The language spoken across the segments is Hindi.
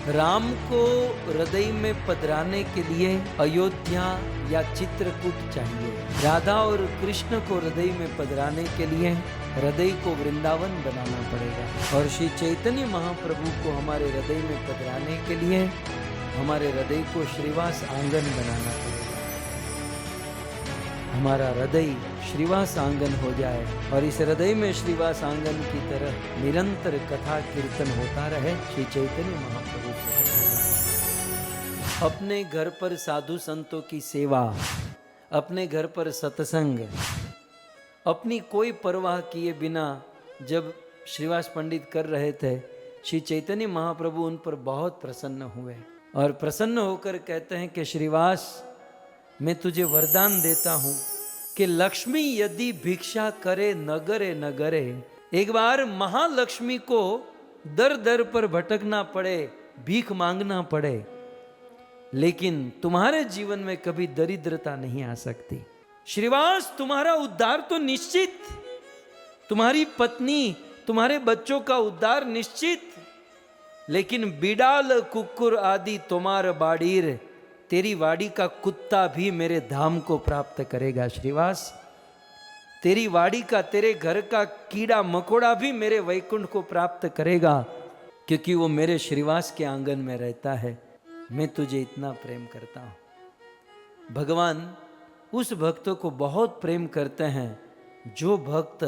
राम को हृदय में पधराने के लिए अयोध्या या चित्रकूट चाहिए। राधा और कृष्ण को हृदय में पधराने के लिए हृदय को वृंदावन बनाना पड़ेगा। और श्री चैतन्य महाप्रभु को हमारे हृदय में पधराने के लिए हमारे हृदय को श्रीवास आंगन बनाना पड़ेगा। हमारा हृदय श्रीवास आंगन हो जाए और इस हृदय में श्रीवास आंगन की तरह निरंतर कथा कीर्तन होता रहे। श्री चैतन्य महाप्रभु अपने घर पर साधु संतों की सेवा, अपने घर पर सत्संग, अपनी कोई परवाह किए बिना जब श्रीवास पंडित कर रहे थे, श्री चैतन्य महाप्रभु उन पर बहुत प्रसन्न हुए और प्रसन्न होकर कहते हैं कि श्रीवास, मैं तुझे वरदान देता हूं कि लक्ष्मी यदि भिक्षा करे नगरे नगरे, एक बार महालक्ष्मी को दर दर पर भटकना पड़े, भीख मांगना पड़े, लेकिन तुम्हारे जीवन में कभी दरिद्रता नहीं आ सकती। श्रीवास, तुम्हारा उद्धार तो निश्चित, तुम्हारी पत्नी, तुम्हारे बच्चों का उद्धार निश्चित, लेकिन बिडाल कुकुर आदि तुम्हार बाड़ीर, तेरी वाड़ी का कुत्ता भी मेरे धाम को प्राप्त करेगा। श्रीवास, तेरी वाड़ी का, तेरे घर का कीड़ा मकोड़ा भी मेरे वैकुंठ को प्राप्त करेगा, क्योंकि वो मेरे श्रीवास के आंगन में रहता है। मैं तुझे इतना प्रेम करता हूं। भगवान उस भक्तों को बहुत प्रेम करते हैं जो भक्त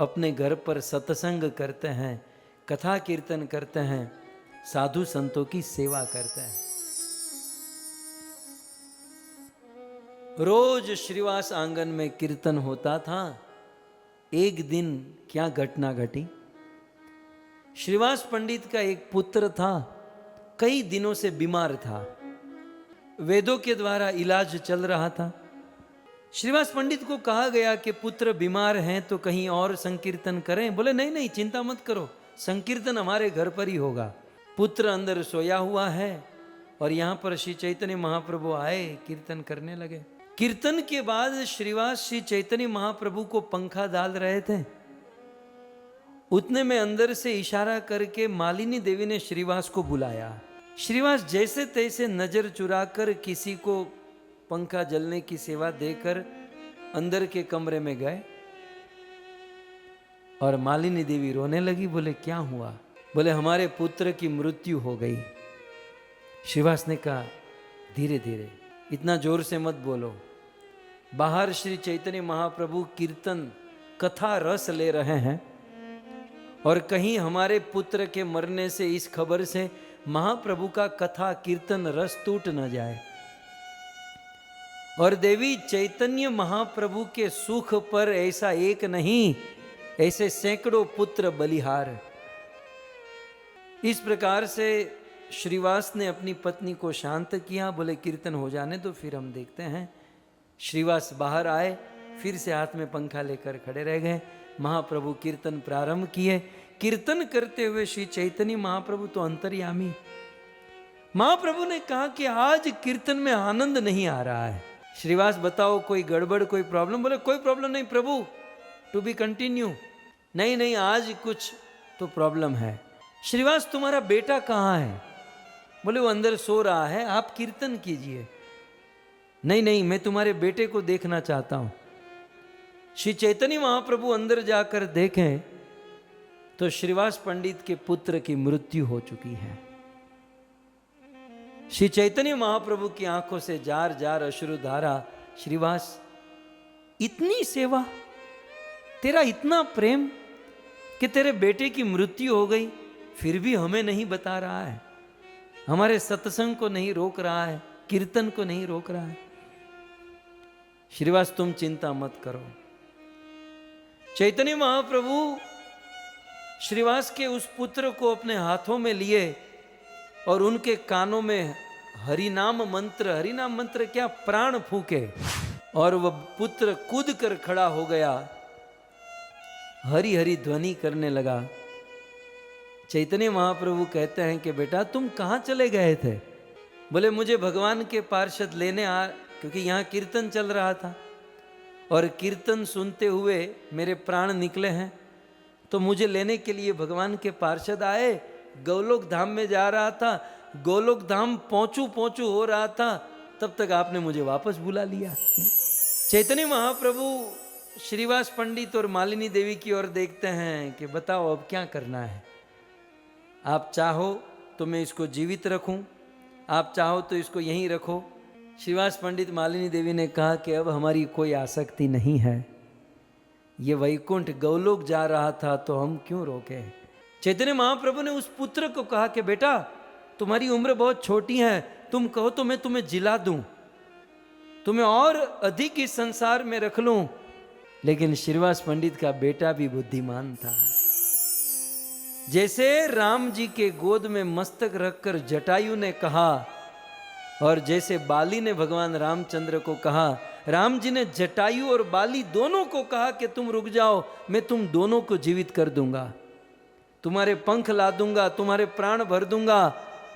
अपने घर पर सत्संग करते हैं, कथा कीर्तन करते हैं, साधु संतों की सेवा करते हैं। रोज श्रीवास आंगन में कीर्तन होता था। एक दिन क्या घटना घटी, श्रीवास पंडित का एक पुत्र था, कई दिनों से बीमार था, वेदों के द्वारा इलाज चल रहा था। श्रीवास पंडित को कहा गया कि पुत्र बीमार हैं तो कहीं और संकीर्तन करें। बोले नहीं नहीं, चिंता मत करो, संकीर्तन हमारे घर पर ही होगा। पुत्र अंदर सोया हुआ है और यहाँ पर श्री चैतन्य महाप्रभु आए, कीर्तन करने लगे। कीर्तन के बाद श्रीवास श्री चैतन्य महाप्रभु को पंखा डाल रहे थे। उतने में अंदर से इशारा करके मालिनी देवी ने श्रीवास को बुलाया। श्रीवास जैसे तैसे नजर चुराकर किसी को पंखा जलने की सेवा देकर अंदर के कमरे में गए और मालिनी देवी रोने लगी। बोले क्या हुआ? बोले हमारे पुत्र की मृत्यु हो गई। श्रीवास ने कहा धीरे धीरे, इतना जोर से मत बोलो। बाहर श्री चैतन्य महाप्रभु कीर्तन कथा रस ले रहे हैं और कहीं हमारे पुत्र के मरने से इस खबर से महाप्रभु का कथा कीर्तन रस टूट न जाए। और देवी चैतन्य महाप्रभु के सुख पर ऐसा एक नहीं, ऐसे सैकड़ों पुत्र बलिहार। इस प्रकार से श्रीवास ने अपनी पत्नी को शांत किया। बोले कीर्तन हो जाने तो फिर हम देखते हैं। श्रीवास बाहर आए, फिर से हाथ में पंखा लेकर खड़े रह गए। महाप्रभु कीर्तन प्रारंभ किए। कीर्तन करते हुए श्री चैतन्य महाप्रभु तो अंतर्यामी। महाप्रभु ने कहा कि आज कीर्तन में आनंद नहीं आ रहा है। श्रीवास बताओ कोई गड़बड़, कोई प्रॉब्लम? बोले कोई प्रॉब्लम नहीं प्रभु, टू बी कंटिन्यू। नहीं नहीं, आज कुछ तो प्रॉब्लम है। श्रीवास तुम्हारा बेटा कहाँ है? बोले वो अंदर सो रहा है, आप कीर्तन कीजिए। नहीं नहीं, मैं तुम्हारे बेटे को देखना चाहता हूं। श्री चैतन्य महाप्रभु अंदर जाकर देखें तो श्रीवास पंडित के पुत्र की मृत्यु हो चुकी है। श्री चैतन्य महाप्रभु की आंखों से जार जार अश्रुधारा। श्रीवास, इतनी सेवा, तेरा इतना प्रेम कि तेरे बेटे की मृत्यु हो गई, फिर भी हमें नहीं बता रहा है, हमारे सत्संग को नहीं रोक रहा है, कीर्तन को नहीं रोक रहा है। श्रीवास तुम चिंता मत करो। चैतन्य महाप्रभु श्रीवास के उस पुत्र को अपने हाथों में लिए और उनके कानों में हरिनाम मंत्र क्या, प्राण फूके और वह पुत्र कूद कर खड़ा हो गया, हरि हरि ध्वनि करने लगा। चैतन्य महाप्रभु कहते हैं कि बेटा तुम कहाँ चले गए थे? बोले मुझे भगवान के पार्षद लेने क्योंकि यहाँ कीर्तन चल रहा था और कीर्तन सुनते हुए मेरे प्राण निकले हैं, तो मुझे लेने के लिए भगवान के पार्षद आए। गौलोक धाम में जा रहा था, गोलोक धाम पहुंचू हो रहा था, तब तक आपने मुझे वापस बुला लिया। चैतन्य महाप्रभु श्रीवास पंडित और मालिनी देवी की ओर देखते हैं कि बताओ अब क्या करना है। आप चाहो तो मैं इसको जीवित रखूं, आप चाहो तो इसको यहीं रखो। श्रीवास पंडित मालिनी देवी ने कहा कि अब हमारी कोई आसक्ति नहीं है, ये वैकुंठ गौलोक जा रहा था तो हम क्यों रोके। चैतन्य महाप्रभु ने उस पुत्र को कहा कि बेटा तुम्हारी उम्र बहुत छोटी है, तुम कहो तो मैं तुम्हें जिला दूं, तुम्हें और अधिक इस संसार में रख लूं। लेकिन श्रीवास पंडित का बेटा भी बुद्धिमान था। जैसे राम जी के गोद में मस्तक रखकर जटायु ने कहा, और जैसे बाली ने भगवान रामचंद्र को कहा, राम जी ने जटायु और बाली दोनों को कहा कि तुम रुक जाओ, मैं तुम दोनों को जीवित कर दूंगा, तुम्हारे पंख ला दूंगा, तुम्हारे प्राण भर दूंगा।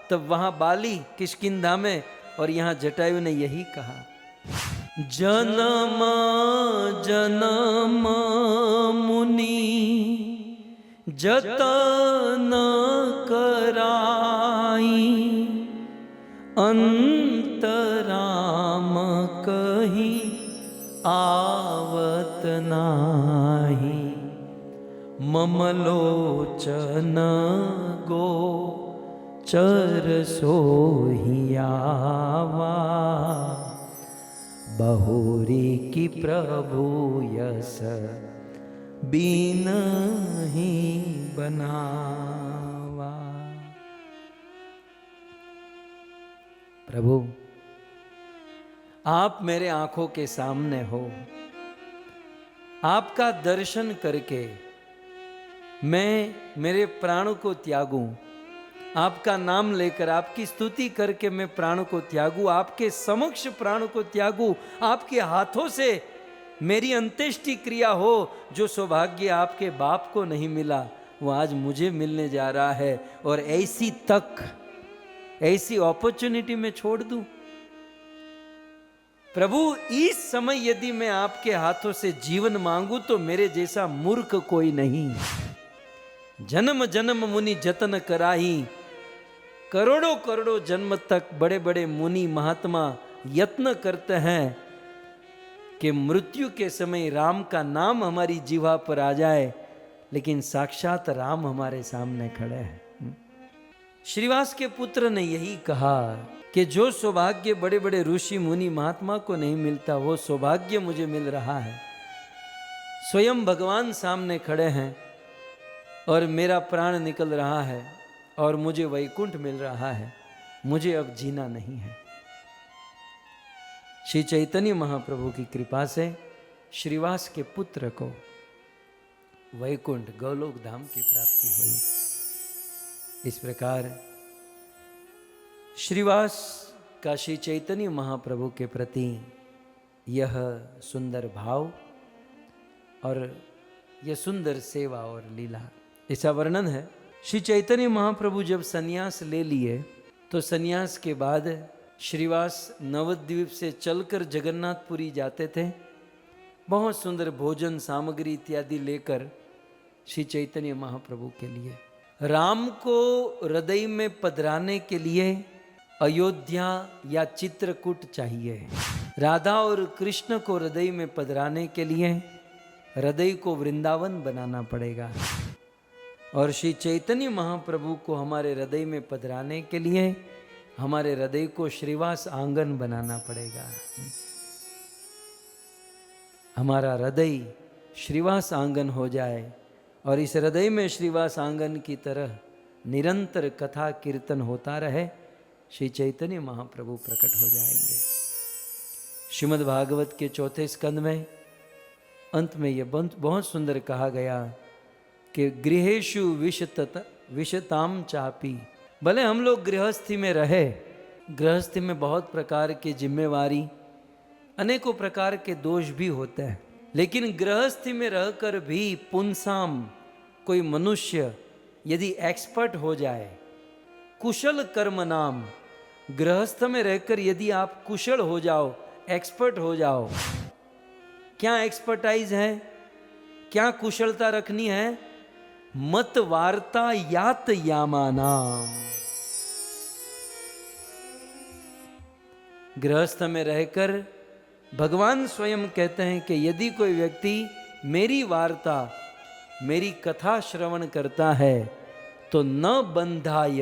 तब वहां बाली किष्किंधा में और यहां जटायु ने यही कहा, जन्म जन्म मुनि जतन कराई, अंतराम कही आवत नाही, ममलोचन गो चर सोहियावा, बहुरी की प्रभु यस बीन ही बनावा। प्रभु आप मेरे आंखों के सामने हो, आपका दर्शन करके मैं मेरे प्राण को त्यागूं, आपका नाम लेकर आपकी स्तुति करके मैं प्राण को त्यागूं, आपके समक्ष प्राण को त्यागूं, आपके हाथों से मेरी अंत्येष्टि क्रिया हो। जो सौभाग्य आपके बाप को नहीं मिला वो आज मुझे मिलने जा रहा है, और ऐसी तक, ऐसी अपॉर्चुनिटी में छोड़ दूं। प्रभु इस समय यदि मैं आपके हाथों से जीवन मांगू तो मेरे जैसा मूर्ख कोई नहीं। जन्म जन्म मुनि जतन कराही, करोड़ों करोड़ों जन्म तक बड़े बड़े मुनि महात्मा यत्न करते हैं कि मृत्यु के समय राम का नाम हमारी जीवा पर आ जाए, लेकिन साक्षात राम हमारे सामने खड़े हैं। श्रीवास के पुत्र ने यही कहा कि जो सौभाग्य बड़े बड़े ऋषि मुनि महात्मा को नहीं मिलता वो सौभाग्य मुझे मिल रहा है। स्वयं भगवान सामने खड़े हैं और मेरा प्राण निकल रहा है और मुझे वैकुंठ मिल रहा है, मुझे अब जीना नहीं है। श्री चैतन्य महाप्रभु की कृपा से श्रीवास के पुत्र को वैकुंठ गौलोक धाम की प्राप्ति हुई। इस प्रकार श्रीवास का श्री चैतन्य महाप्रभु के प्रति यह सुंदर भाव और यह सुंदर सेवा और लीला, ऐसा वर्णन है। श्री चैतन्य महाप्रभु जब सन्यास ले लिए तो सन्यास के बाद श्रीवास नवद्वीप से चलकर जगन्नाथपुरी जाते थे। बहुत सुंदर भोजन सामग्री इत्यादि लेकर श्री चैतन्य महाप्रभु के लिए, राम को हृदय में पधराने के लिए अयोध्या या चित्रकूट चाहिए। राधा और कृष्ण को हृदय में पधराने के लिए हृदय को वृंदावन बनाना पड़ेगा, और श्री चैतन्य महाप्रभु को हमारे हृदय में पधराने के लिए हमारे हृदय को श्रीवास आंगन बनाना पड़ेगा। हमारा हृदय श्रीवास आंगन हो जाए और इस हृदय में श्रीवास आंगन की तरह निरंतर कथा कीर्तन होता रहे, श्री चैतन्य महाप्रभु प्रकट हो जाएंगे। श्रीमद् भागवत के चौथे स्कंद में अंत में यह बहुत सुंदर कहा गया कि गृहेषु विशताम चापी। भले हम लोग गृहस्थी में रहे, गृहस्थी में बहुत प्रकार की जिम्मेवारी, अनेकों प्रकार के दोष भी होते हैं, लेकिन गृहस्थी में रहकर भी पुंसाम कोई मनुष्य यदि एक्सपर्ट हो जाए, कुशल कर्म नाम, गृहस्थ में रहकर यदि आप कुशल हो जाओ, एक्सपर्ट हो जाओ। क्या एक्सपर्टाइज है, क्या कुशलता रखनी है? मत वार्ता यात यामानाम। गृहस्थ में रहकर भगवान स्वयं कहते हैं कि यदि कोई व्यक्ति मेरी वार्ता, मेरी कथा श्रवण करता है तो न बंधाय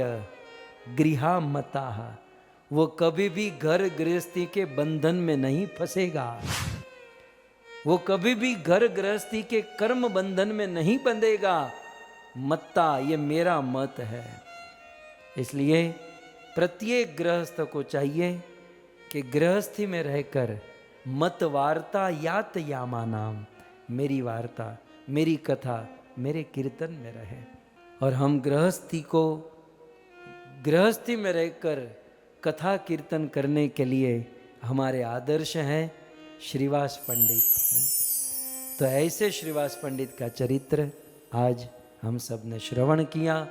गृहा मताः, वो कभी भी घर गृहस्थी के बंधन में नहीं फंसेगा, वो कभी भी घर गृहस्थी के कर्म बंधन में नहीं बंधेगा। मत्ता, ये मेरा मत है। इसलिए प्रत्येक गृहस्थ को चाहिए कि गृहस्थी में रहकर मत वार्ता यात यामा नाम, मेरी वार्ता, मेरी कथा मेरे कीर्तन में रहे। और हम गृहस्थी को, गृहस्थी में रहकर कथा कीर्तन करने के लिए हमारे आदर्श हैं श्रीवास पंडित। तो ऐसे श्रीवास पंडित का चरित्र आज हम सब ने श्रवण किया।